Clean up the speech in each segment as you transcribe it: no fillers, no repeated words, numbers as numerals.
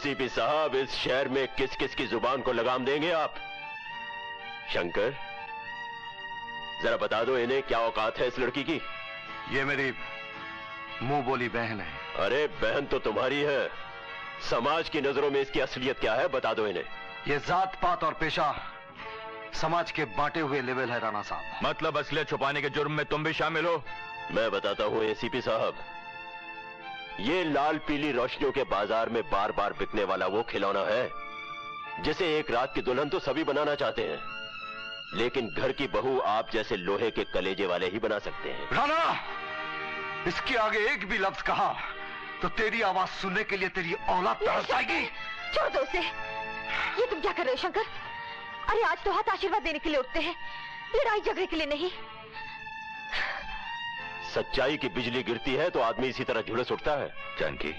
ACP साहब, इस शहर में किस किस की जुबान को लगाम देंगे आप? शंकर, जरा बता दो इन्हें क्या औकात है इस लड़की की? ये मेरी मुंह बोली बहन है। अरे बहन तो तुम्हारी है, समाज की नजरों में इसकी असलियत क्या है बता दो इन्हें। ये जात पात और पेशा समाज के बांटे हुए लेवल है राणा साहब। मतलब असलियत छुपाने के जुर्म में तुम भी शामिल हो? मैं बताता हूं एसीपी साहब, ये लाल पीली रोशनियों के बाजार में बार बार बिकने वाला वो खिलौना है जिसे एक रात की दुल्हन तो सभी बनाना चाहते हैं, लेकिन घर की बहू आप जैसे लोहे के कलेजे वाले ही बना सकते हैं। राणा, इसके आगे एक भी लफ्ज कहा तो तेरी आवाज सुनने के लिए तेरी औलाद तरस जाएगी। छोड़ दो उसे। ये तुम क्या कर रहे हो शंकर? अरे आज तो हाथ आशीर्वाद देने के लिए उठते हैं, लड़ाई झगड़े के लिए नहीं। सच्चाई की बिजली गिरती है तो आदमी इसी तरह झुलस उठता है। जानकी,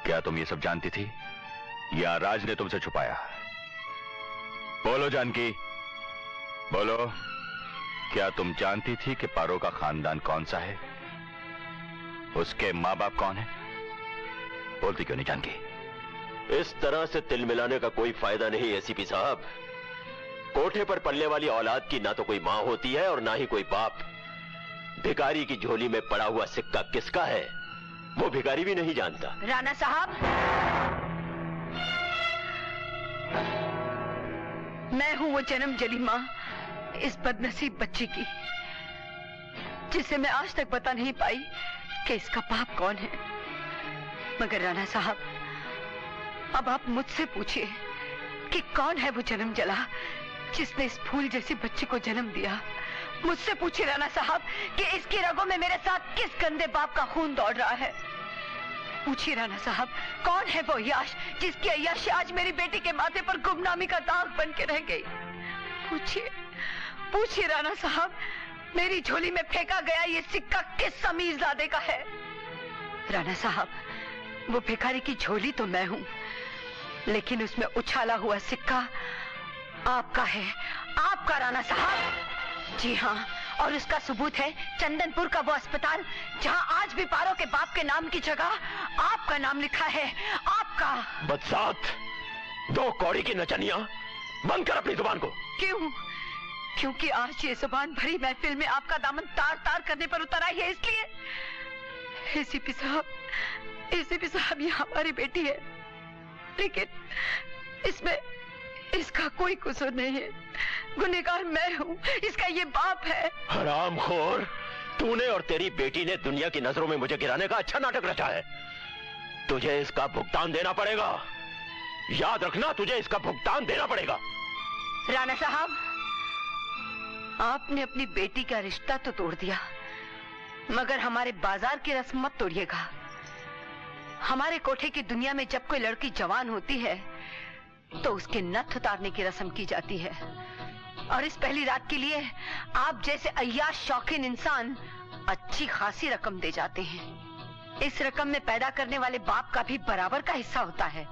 क्या तुम ये सब जानती थी या राज ने तुमसे छुपाया? बोलो जानकी, बोलो, क्या तुम जानती थी कि पारो का खानदान कौन सा है? उसके माँ बाप कौन है? बोलती क्यों नहीं जानकी? इस तरह से तिल मिलाने का कोई फायदा नहीं एसीपी साहब। कोठे पर पलने वाली औलाद की ना तो कोई मां होती है और ना ही कोई बाप। भिखारी की झोली में पड़ा हुआ सिक्का किसका है वो भिखारी भी नहीं जानता। राणा साहब, मैं हूं वो जन्म जली मां इस बदनसीब बच्ची की, जिसे मैं आज तक बता नहीं पाई कि इसका बाप कौन है। मगर राणा साहब, अब आप मुझसे पूछिए कि कौन है वो जन्म जला जिसने इस फूल जैसे बच्चे को जन्म दिया। मुझसे पूछिए राणा साहब कि इसकी रगों में मेरे साथ किस गंदे बाप का खून दौड़ रहा है। पूछिए राणा साहब, कौन है वो यश जिसकी अय्याशी आज मेरी बेटी के माथे पर गुमनामी का दाग बन के रह गई। पूछिए, पूछिए राणा साहब, मेरी झोली में फेंका गया ये सिक्का किस अमीरजादे का है। राणा साहब, वो भिखारी की झोली तो मैं हूं, लेकिन उसमें उछाला हुआ सिक्का आपका है, आपका राणा साहब। जी हाँ, और उसका सबूत है चंदनपुर का वो अस्पताल जहां आज भी पारो के बाप के नाम की जगह आपका नाम लिखा है, आपका। बदसात, दो कौड़ी की नचनिया, बंद कर अपनी जुबान को। क्यों? क्योंकि आज ये जुबान भरी महफिल में आपका दामन तार तार करने पर उतर आई है, इसलिए। एसीपी साहब, ये हमारी बेटी है, लेकिन इसमें इसका कोई कसूर नहीं है। गुनहगार मैं हूँ, इसका ये बाप है। हरामखोर, तूने और तेरी बेटी ने दुनिया की नजरों में मुझे गिराने का अच्छा नाटक रचा है। तुझे इसका भुगतान देना पड़ेगा, याद रखना, तुझे इसका भुगतान देना पड़ेगा। राणा साहब, आपने अपनी बेटी का रिश्ता तो तोड़ दिया, मगर हमारे बाजार की रस्म मत तोड़िएगा। हमारे कोठे की दुनिया में जब कोई लड़की जवान होती है तो उसके नथ उतारने की रस्म की जाती है, और इस पहली रात के लिए आप जैसे अय्याश शौकीन इंसान अच्छी खासी रकम दे जाते हैं। इस रकम में पैदा करने वाले बाप का भी बराबर का हिस्सा होता है।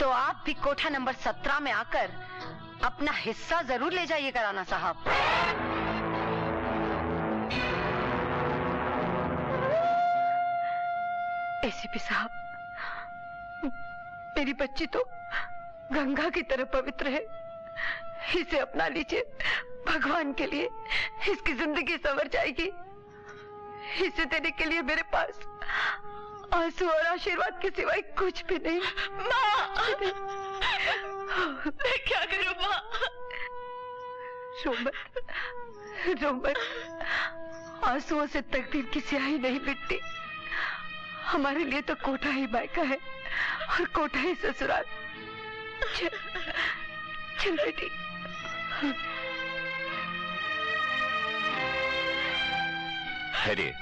तो आप भी कोठा नंबर 17 में आकर अपना हिस्सा जरूर ले जाइएगा राणा साहब। एसीपी साहब, मेरी बच्ची तो गंगा की तरह पवित्र है, इसे अपना लीजिए। भगवान के लिए इसकी जिंदगी संवर जाएगी। इसे देने के लिए मेरे पास आंसू और आशीर्वाद के सिवाय कुछ भी नहीं। माँ, मैं क्या करूं माँ? रो मत, आंसुओं से तकदीर की स्याही नहीं मिटती। हमारे लिए तो कोठा ही मायका है और कोठा ही ससुराल। चल बेटी। हैरी,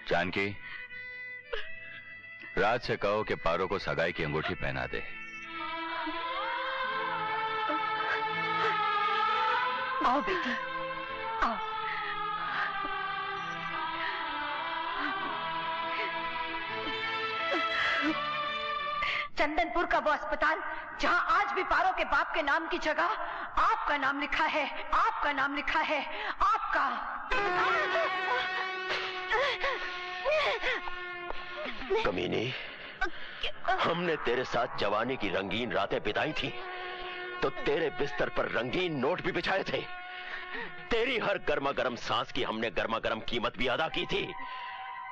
जानकी, राज से कहो कि पारो को सगाई की अंगूठी पहना दे। आओ बेटी, आओ। चंदनपुर का वो अस्पताल जहां आज भी पारो के बाप के नाम की जगह आपका नाम लिखा है, आपका नाम लिखा है, आपका। कमीनी, हमने तेरे साथ जवानी की रंगीन रातें बिताई थी तो तेरे बिस्तर पर रंगीन नोट भी बिछाए थे। तेरी हर गर्मा गर्म सांस की हमने गर्मा गर्म कीमत भी अदा की थी,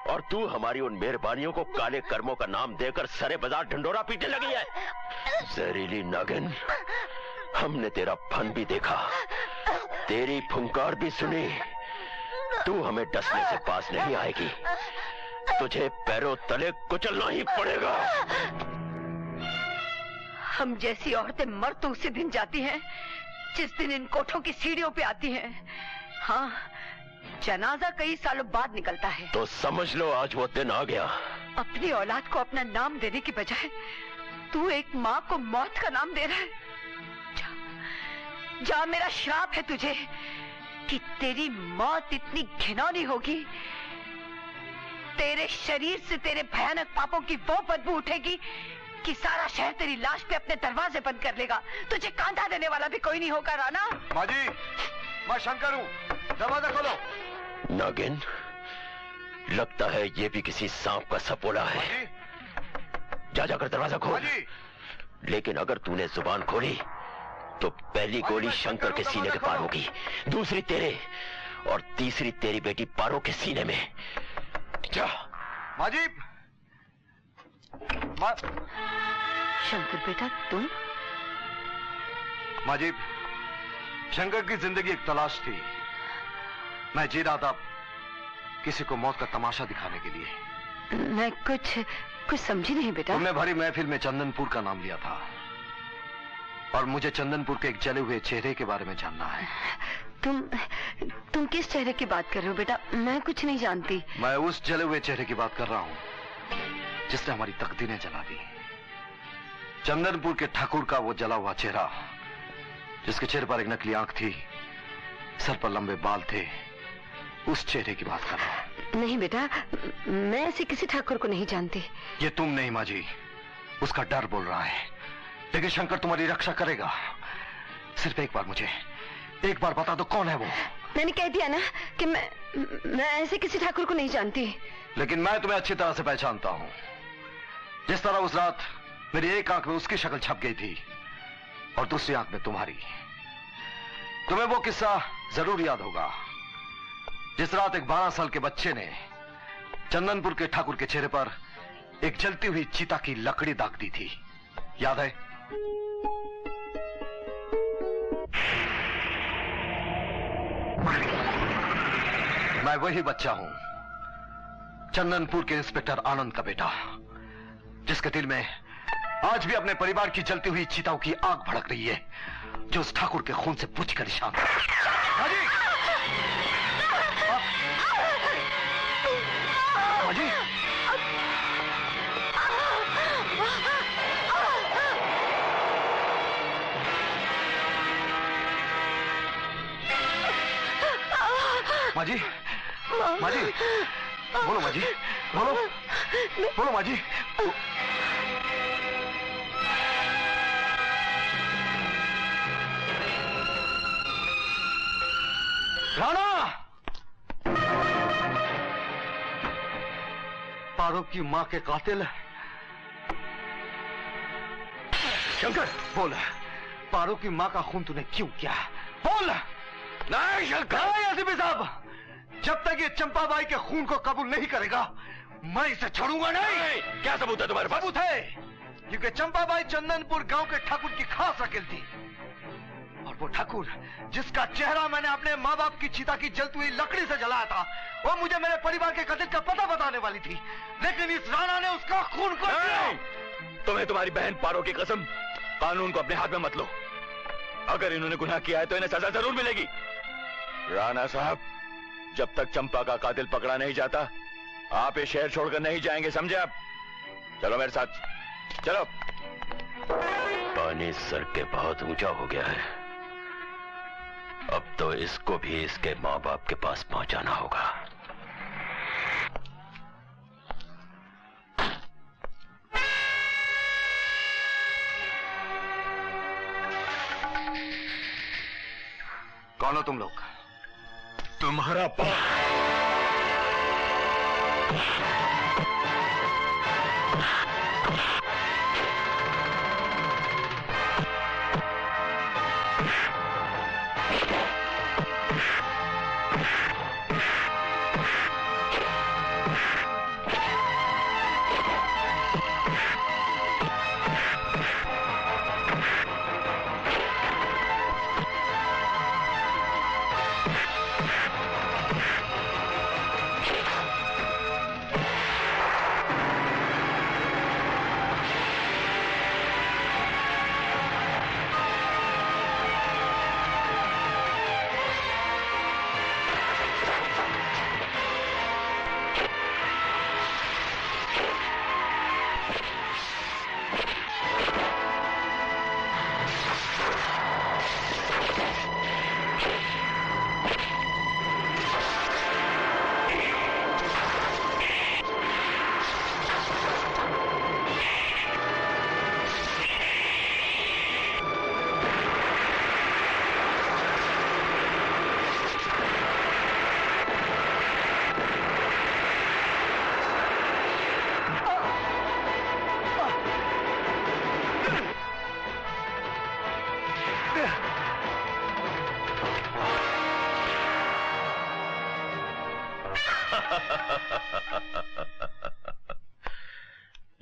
और तू हमारी उन मेहरबानियों को काले कर्मों का नाम देकर सरे बाजार ढंडोरा पीटने लगी है। जहरीली नागिन, हमने तेरा फन भी देखा, तेरी फुंकार भी सुनी। तू हमें डसने से पास नहीं आएगी, तुझे पैरों तले कुचलना ही पड़ेगा। हम जैसी औरतें मर तो उसी दिन जाती हैं जिस दिन इन कोठों की सीढ़ियों पे आती हैं। हाँ, जनाजा कई सालों बाद निकलता है। तो समझ लो आज वो दिन आ गया। अपनी औलाद को अपना नाम देने की बजाय तू एक माँ को मौत का नाम दे रहा है। जा, मेरा श्राप है तुझे कि तेरी मौत इतनी घिनौनी होगी, तेरे शरीर से तेरे भयानक पापों की वो बदबू उठेगी कि सारा शहर तेरी लाश पे अपने दरवाजे बंद कर लेगा। तुझे कांधा देने वाला भी कोई नहीं होगा। राणा, माँ जी, मैं शंकर हूँ, दरवाजा खोलो। नागिन, लगता है ये भी किसी सांप का सपोला है। जा जाकर दरवाजा खोल। लेकिन अगर तूने जुबान खोली तो पहली गोली शंकर के सीने के पार होगी, दूसरी तेरे, और तीसरी तेरी बेटी पारो के सीने में। जा। माजी, शंकर बेटा, तुम? माजी, शंकर की जिंदगी एक तलाश थी। मैं जी रहा था किसी को मौत का तमाशा दिखाने के लिए। मैं कुछ समझी नहीं बेटा। तुमने भरी महफिल में चंदनपुर का नाम लिया था, और मुझे चंदनपुर के एक जले हुए चेहरे के बारे में जानना है। तुम किस चेहरे की बात कर रहे हो बेटा? मैं कुछ नहीं जानती। मैं उस जले हुए चेहरे की बात कर रहा हूं जिसने हमारी तकदीरें जला दी। चंदनपुर के ठाकुर का वो जला हुआ चेहरा, जिसके चेहरे पर एक नकली आंख थी, सर पर लंबे बाल थे, उस चेहरे की बात कर रहा हूं। नहीं बेटा, मैं ऐसे किसी ठाकुर को नहीं जानती। ये तुम नहीं माँ जी, उसका डर बोल रहा है। लेकिन शंकर तुम्हारी रक्षा करेगा। सिर्फ एक बार मुझे एक बार बता दो, कौन है वो? मैंने कह दिया ना कि मैं ऐसे किसी ठाकुर को नहीं जानती। लेकिन मैं तुम्हें अच्छी तरह से पहचानता हूं। जिस तरह उस रात मेरी एक आंख में उसकी शक्ल छप गई थी और दूसरी आंख में तुम्हारी। तुम्हें वो किस्सा जरूर याद होगा जिस रात एक 12 साल के बच्चे ने चंदनपुर के ठाकुर के चेहरे पर एक जलती हुई चीता की लकड़ी दाग दी थी। याद है? मैं वही बच्चा हूं, चंदनपुर के इंस्पेक्टर आनंद का बेटा, जिसके दिल में आज भी अपने परिवार की जलती हुई चिताओं की आग भड़क रही है, जो उस ठाकुर के खून से पूछ कर निशान है। हाजी, माजी, माजी, बोलो माजी, बोलो माजी। राणा, पारो की मां के कातिल शंकर, बोल, पारो की मां का खून तूने क्यों किया? बोल। नहीं शंकर, एसीपी साहब, जब तक ये चंपाबाई के खून को कबूल नहीं करेगा मैं इसे छोड़ूंगा नहीं। क्या सबूत है तुम्हारे पास? सबूत है, क्योंकि चंपाबाई चंदनपुर गांव के ठाकुर की खास वकील थी, और वो ठाकुर जिसका चेहरा मैंने अपने माँ बाप की चिता की जलती हुई लकड़ी से जलाया था, वो मुझे मेरे परिवार के कत्ल का पता बताने वाली थी, लेकिन इस राणा ने उसका खून को तुम्हें तुम्हारी बहन पारो की कसम, कानून को अपने हाथ में मत लो। अगर इन्होंने गुनाह किया है तो इन्हें सजा जरूर मिलेगी। राणा साहब, जब तक चंपा का कातिल पकड़ा नहीं जाता आप ये शहर छोड़कर नहीं जाएंगे, समझे आप? चलो मेरे साथ, चलो। पानी सर के बहुत ऊंचा हो गया है, अब तो इसको भी इसके माँ बाप के पास पहुंचाना होगा। कौन हो तुम लोग? तुम्हारा बाप।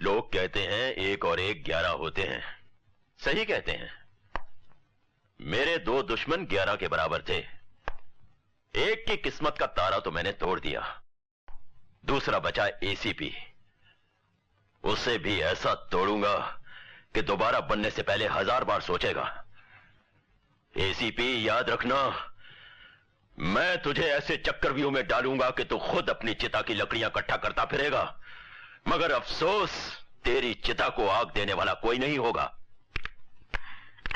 लोग कहते हैं 1 और 1 11 होते हैं। सही कहते हैं। मेरे 2 दुश्मन 11 के बराबर थे। एक की किस्मत का तारा तो मैंने तोड़ दिया, दूसरा बचा एसीपी। उसे भी ऐसा तोड़ूंगा कि दोबारा बनने से पहले 1000 बार सोचेगा। एसीपी, याद रखना, मैं तुझे ऐसे चक्रव्यूह में डालूंगा कि तू खुद अपनी चिता की लकड़ियां इकट्ठा करता फिरेगा, मगर अफसोस तेरी चिता को आग देने वाला कोई नहीं होगा।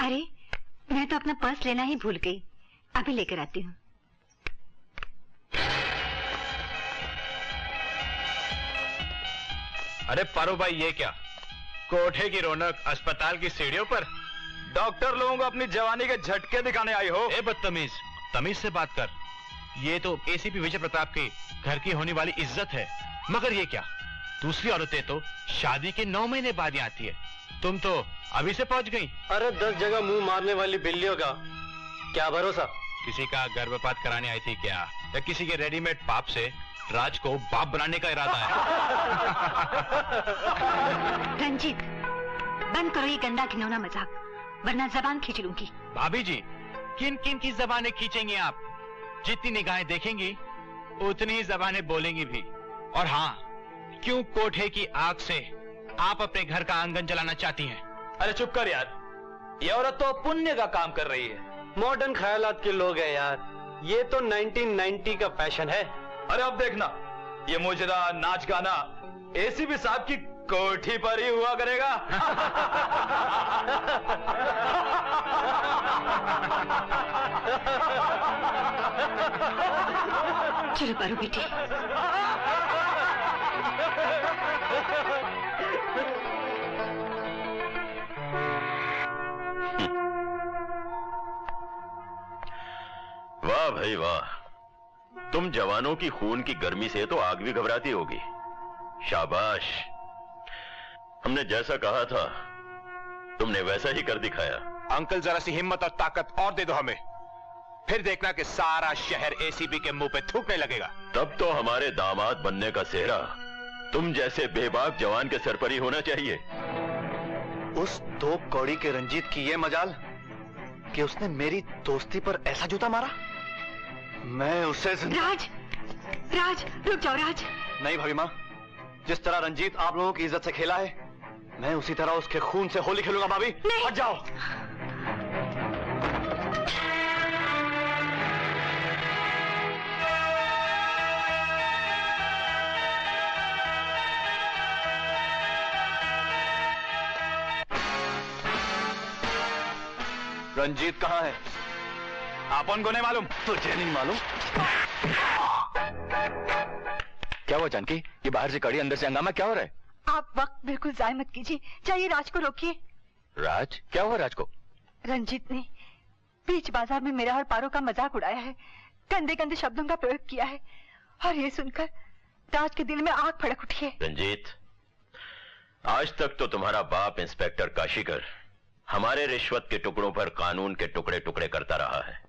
अरे, मैं तो अपना पर्स लेना ही भूल गई, अभी लेकर आती हूँ। अरे पारो भाई, ये क्या? कोठे की रौनक अस्पताल की सीढ़ियों पर? डॉक्टर लोगों को अपनी जवानी के झटके दिखाने आई हो? ए बदतमीज, तमीज से बात कर। ये तो एसीपी विजय प्रताप के घर की होने वाली इज्जत है, मगर ये क्या? दूसरी औरतें तो शादी के 9 महीने बाद ही आती है, तुम तो अभी से पहुंच गई। अरे 10 जगह मुंह मारने वाली बिल्लियों का क्या भरोसा। किसी का गर्भपात कराने आई थी क्या, या किसी के रेडीमेड पाप से राज को बाप बनाने का इरादा है? रंजीत, बंद करो ये गंदा घिनौना मजाक, वरना जबान खींच लूंगी। भाभी जी, किन किन की जबानें खींचेंगी आप? जितनी निगाहें देखेंगी उतनी ही जबानें बोलेंगी भी। और हाँ, क्यों कोठे की आग से आप अपने घर का आंगन जलाना चाहती हैं? अरे चुप कर यार, ये औरत तो पुण्य का काम कर रही है। मॉडर्न ख्यालात के लोग हैं यार, ये तो 1990 का फैशन है। अरे अब देखना, ये मुजरा नाच गाना एसीपी साहब की कोठी पर ही हुआ करेगा। चलो पारो बेटी। वाह भाई वाह, तुम जवानों की खून की गर्मी से तो आग भी घबराती होगी। शाबाश, हमने जैसा कहा था तुमने वैसा ही कर दिखाया। अंकल, जरा सी हिम्मत और ताकत और दे दो हमें, फिर देखना कि सारा शहर एसीपी के मुंह पे थूकने लगेगा। तब तो हमारे दामाद बनने का सेहरा तुम जैसे बेबाक जवान के सर पर ही होना चाहिए। उस 2 कौड़ी के रंजीत की ये मजाल कि उसने मेरी दोस्ती पर ऐसा जूता मारा। मैं उसे राज, राज रुक जाओ राज। नहीं भाभी माँ, जिस तरह रंजीत आप लोगों की इज्जत से खेला है, मैं उसी तरह उसके खून से होली खेलूंगा। भाभी हट जाओ। रंजीत कहाँ है? आपन को नहीं मालूम? तुझे नहीं मालूम? क्या हुआ जानकी? ये बाहर से कड़ी, अंदर से हंगामा, क्या हो रहा है? आप वक्त बिल्कुल जाया मत कीजिए, चाहिए राज को रोकिए। राज? क्या हुआ राज को? रंजीत ने बीच बाजार में मेरा और पारो का मजाक उड़ाया है, गंदे गंदे शब्दों का प्रयोग किया है, और ये सुनकर राज के दिल में आग भड़क उठी है। रंजीत, आज तक तो तुम्हारा बाप इंस्पेक्टर काशीकर हमारे रिश्वत के टुकड़ों पर कानून के टुकड़े टुकड़े करता रहा है,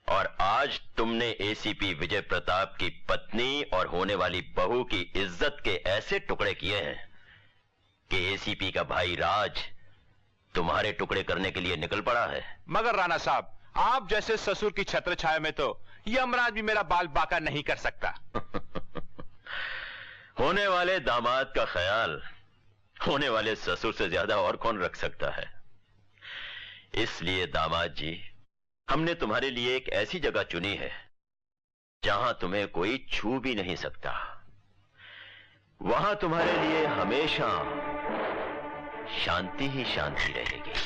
और आज तुमने एसीपी विजय प्रताप की पत्नी और होने वाली बहू की इज्जत के ऐसे टुकड़े किए हैं कि एसीपी का भाई राज तुम्हारे टुकड़े करने के लिए निकल पड़ा है। मगर राणा साहब, आप जैसे ससुर की छत्र छाया में तो यमराज भी मेरा बाल बाका नहीं कर सकता। होने वाले दामाद का ख्याल होने वाले ससुर से ज्यादा और कौन रख सकता है। इसलिए दामाद जी, हमने तुम्हारे लिए एक ऐसी जगह चुनी है जहां तुम्हें कोई छू भी नहीं सकता। वहां तुम्हारे लिए हमेशा शांति ही शांति रहेगी।